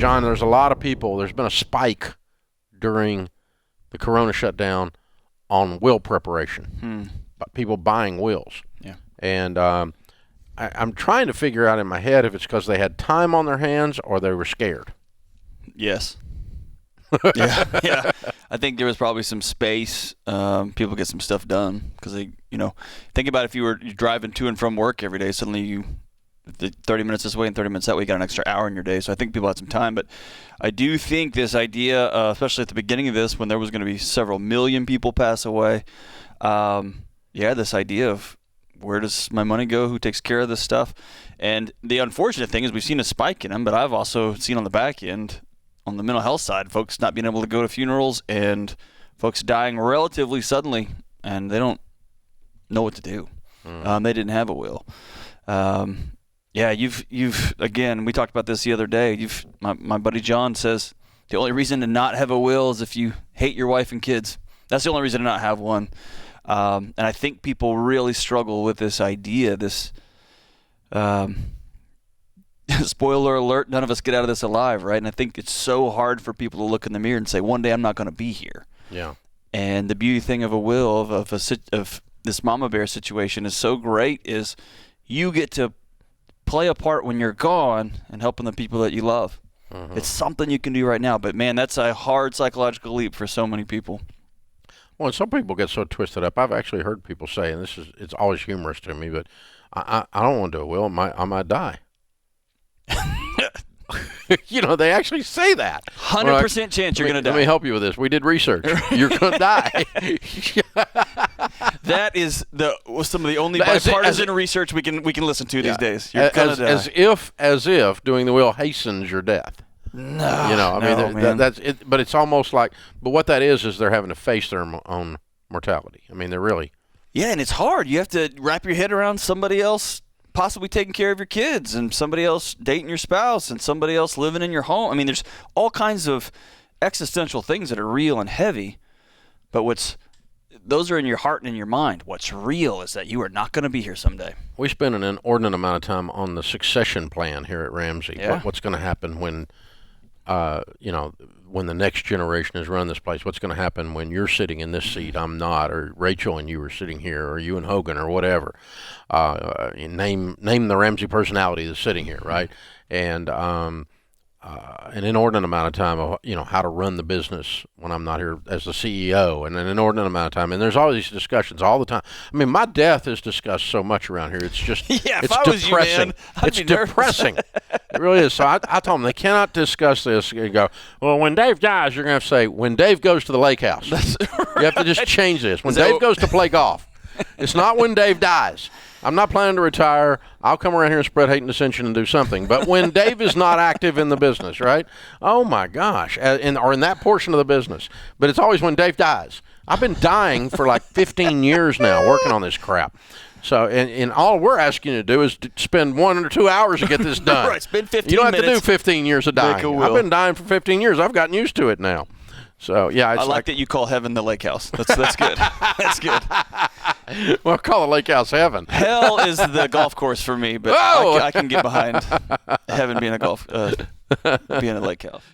John, there's a lot of people. There's been a spike during the Corona shutdown on will preparation. People buying wills. Yeah. And I'm trying to figure out in my head if it's because they had time on their hands or they were scared. Yes. Yeah. I think there was probably some space. People get some stuff done because they, think about if you're driving to and from work every day, suddenly the 30 minutes this way and 30 minutes that way, you got an extra hour in your day. So I think people had some time. But I do think this idea, especially at the beginning of this, when there was going to be several million people pass away, this idea of where does my money go? Who takes care of this stuff? And the unfortunate thing is we've seen a spike in them, but I've also seen on the back end, on the mental health side, folks not being able to go to funerals and folks dying relatively suddenly, and they don't know what to do. They didn't have a will. You've again, we talked about this the other day. My buddy John says the only reason to not have a will is if you hate your wife and kids. That's the only reason to not have one. And I think people really struggle with this idea, this spoiler alert, none of us get out of this alive, right? And I think it's so hard for people to look in the mirror and say, one day I'm not going to be here. Yeah. And the beauty thing of a will, of this mama bear situation is so great is you get to play a part when you're gone and helping the people that you love. It's something you can do right now. But, man, that's a hard psychological leap for so many people. Well, some people get so twisted up. I've actually heard people say, and it's always humorous to me, but I don't want to do a will. I might die. They actually say that. 100% chance you're going to die. Let me help you with this. We did research. You're going to die. That is some of the only bipartisan research we can listen to these days. You're going to die. As if doing the will hastens your death. No, that's it. But it's almost like. But what that is they're having to face their own mortality. I mean, they're really. Yeah, and it's hard. You have to wrap your head around somebody else possibly taking care of your kids, and somebody else dating your spouse, and somebody else living in your home. I mean, there's all kinds of existential things that are real and heavy. But those are in your heart and in your mind. What's real is that you are not going to be here someday. We spend an inordinate amount of time on the succession plan here at Ramsey. Yeah. What's going to happen when when the next generation has run this place? What's going to happen when you're sitting in this seat, I'm not, or Rachel and you are sitting here, or you and Hogan, or whatever? Name the Ramsey personality that's sitting here, right? And an inordinate amount of time of how to run the business when I'm not here as the CEO, and an inordinate amount of time. And there's all these discussions all the time. I mean, my death is discussed so much around here. It's just it's depressing. Was you, man, it's depressing. It really is. So I told them they cannot discuss this and go, well, when Dave dies, you're going to have to say, when Dave goes to the lake house. That's right. You have to just change this. When Dave goes to play golf. It's not when Dave dies. I'm not planning to retire. I'll come around here and spread hate and dissension and do something. But when Dave is not active in the business, right? Oh, my gosh. Or in that portion of the business. But it's always when Dave dies. I've been dying for like 15 years now working on this crap. So, and all we're asking you to do is to spend 1 or 2 hours to get this done. Right, spend 15 minutes. You don't have to do 15 years of dying. I've been dying for 15 years. I've gotten used to it now. So, yeah. I like that you call heaven the lake house. That's good. That's good. Well, call it lake house heaven. Hell is the golf course for me, but I can get behind heaven being a lake house.